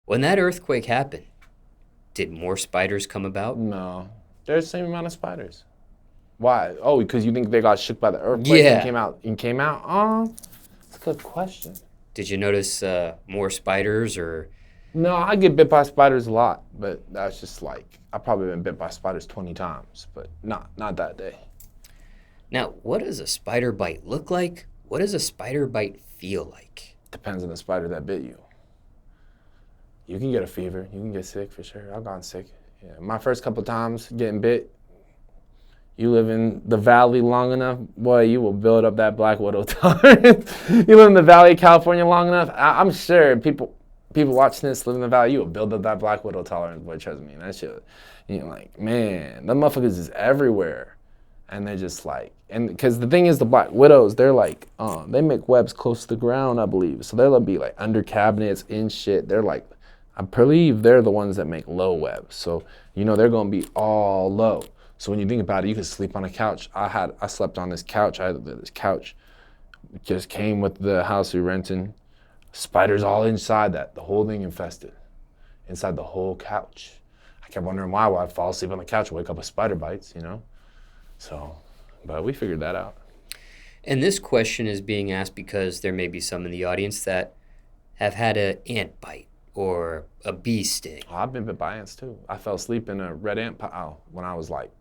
When that earthquake happened, did more spiders come about? No, there's the same amount of spiders. Why? Oh, because you think they got shook by the earthquake Yeah. and came out? Oh, that's a good question. Did you notice more spiders or? No, I get bit by spiders a lot, but that's just like I've probably been bit by spiders 20 times, but not that day. Now, what does a spider bite look like? What does a spider bite feel like? Depends on the spider that bit you. You can get a fever. You can get sick for sure. I've gotten sick. Yeah, my first couple times getting bit. You live in the valley long enough, boy, you will build up that black widow tolerance. You live in the valley of California long enough, I'm sure people watching this live in the valley, you will build up that black widow tolerance, boy, trust me. That shit, you're like, man, them motherfuckers is everywhere. And they're just like, and because the thing is, the black widows, they're like, they make webs close to the ground, I believe. So they'll be like under cabinets, in shit. They're like, I believe they're the ones that make low webs. So, they're gonna be all low. So when you think about it, you could sleep on a couch. I slept on this couch. This couch just came with the house we renting. Spiders all inside that. The whole thing infested. Inside the whole couch. I kept wondering why. I'd fall asleep on the couch, wake up with spider bites, So, but we figured that out. And this question is being asked because there may be some in the audience that have had an ant bite or a bee sting. Oh, I've been bit by ants too. I fell asleep in a red ant pile when I was like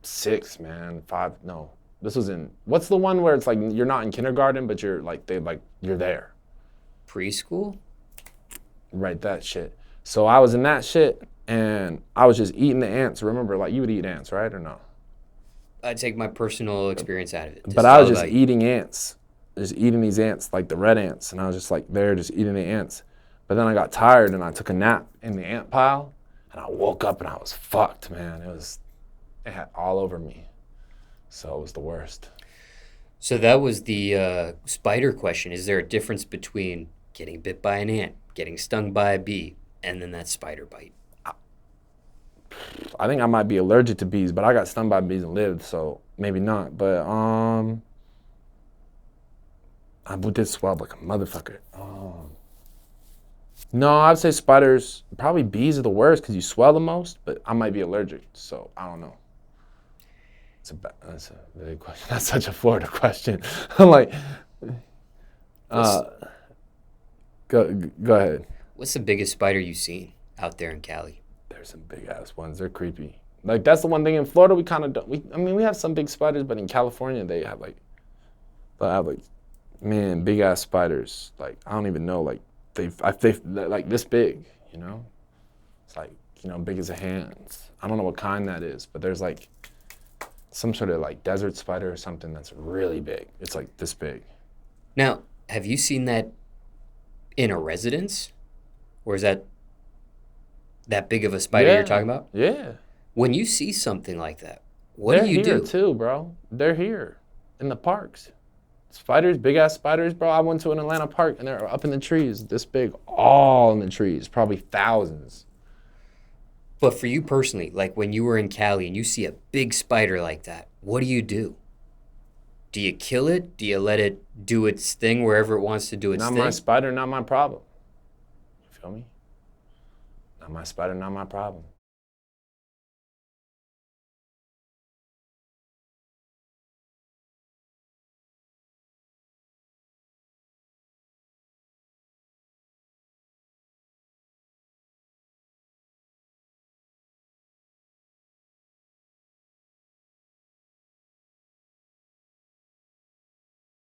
6, man. 5, no. This was in, what's the one where it's like you're not in kindergarten, but you're like, you're there. Preschool? Right, that shit. So I was in that shit and I was just eating the ants. Remember, like you would eat ants, right, or no? I take my personal experience out of it. But I was just eating ants. Just eating these ants, like the red ants. And I was just like there, just eating the ants. But then I got tired and I took a nap in the ant pile. And I woke up and I was fucked, man. It had all over me. So it was the worst. So that was the spider question. Is there a difference between getting bit by an ant, getting stung by a bee, and then that spider bite? I think I might be allergic to bees, but I got stung by bees and lived, so maybe not. But I did swab like a motherfucker. No, I'd say spiders, probably bees are the worst because you swell the most, but I might be allergic, so I don't know. That's a big question. That's such a Florida question. I'm like, go ahead. What's the biggest spider you've seen out there in Cali? There's some big ass ones. They're creepy. Like that's the one thing in Florida we kind of don't. We have some big spiders, but in California they have like, man, big ass spiders. Like I don't even know. Like they're like this big. It's like big as a hand. I don't know what kind that is, but there's like some sort of like desert spider or something that's really big. It's like this big. Now, have you seen that in a residence, or is that big of a spider you're talking about? Yeah. When you see something like that, what do you do? They're here too, bro. They're here in the parks. Spiders, big ass spiders, bro. I went to an Atlanta park and they're up in the trees, this big, all in the trees, probably thousands. But for you personally, like when you were in Cali and you see a big spider like that, what do you do? Do you kill it? Do you let it do its thing wherever it wants to do its thing? Not my spider, not my problem. You feel me? Not my spider, not my problem.